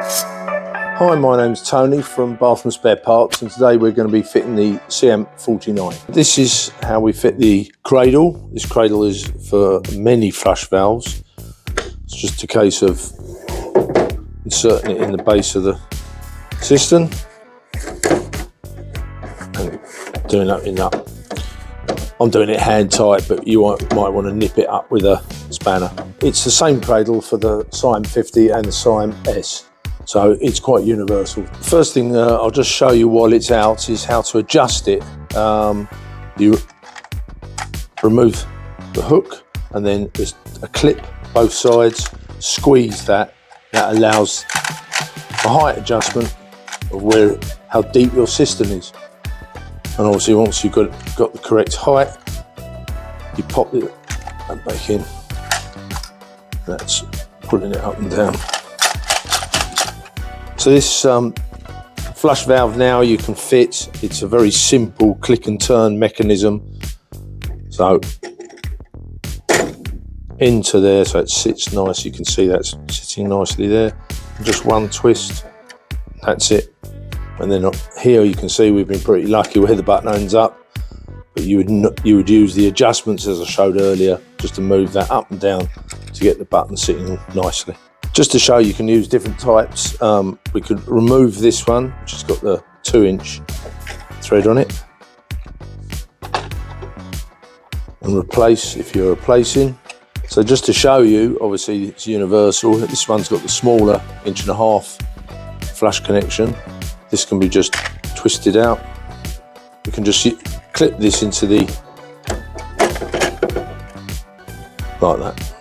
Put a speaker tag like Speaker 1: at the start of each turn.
Speaker 1: Hi, my name's Tony from Bathroom Spare Parts, and today we're going to be fitting the Siamp 49. This is how we fit the cradle. This cradle is for many flush valves. It's just a case of inserting it in the base of the cistern and doing that in that. I'm doing it hand tight, but you might want to nip it up with a spanner. It's the same cradle for the Syamp 50 and the Syamp S. So it's quite universal. First thing I'll just show you while it's out is how to adjust it. You remove the hook and then there's a clip both sides, squeeze that. That allows a height adjustment of how deep your cistern is. And obviously once you've got the correct height, you pop it back in. That's pulling it up and down. So this flush valve now you can fit. It's a very simple click and turn mechanism. So into there, so it sits nice. You can see that's sitting nicely there. Just one twist, that's it. And then up here you can see we've been pretty lucky where the button ends up. But you would use the adjustments as I showed earlier, just to move that up and down to get the button sitting nicely. Just to show you can use different types, we could remove this one, which has got the 2-inch thread on it, and replace if you're replacing. So just to show you, obviously it's universal. This one's got the smaller 1.5 inch flush connection. This can be just twisted out. You can just clip this into the, like that.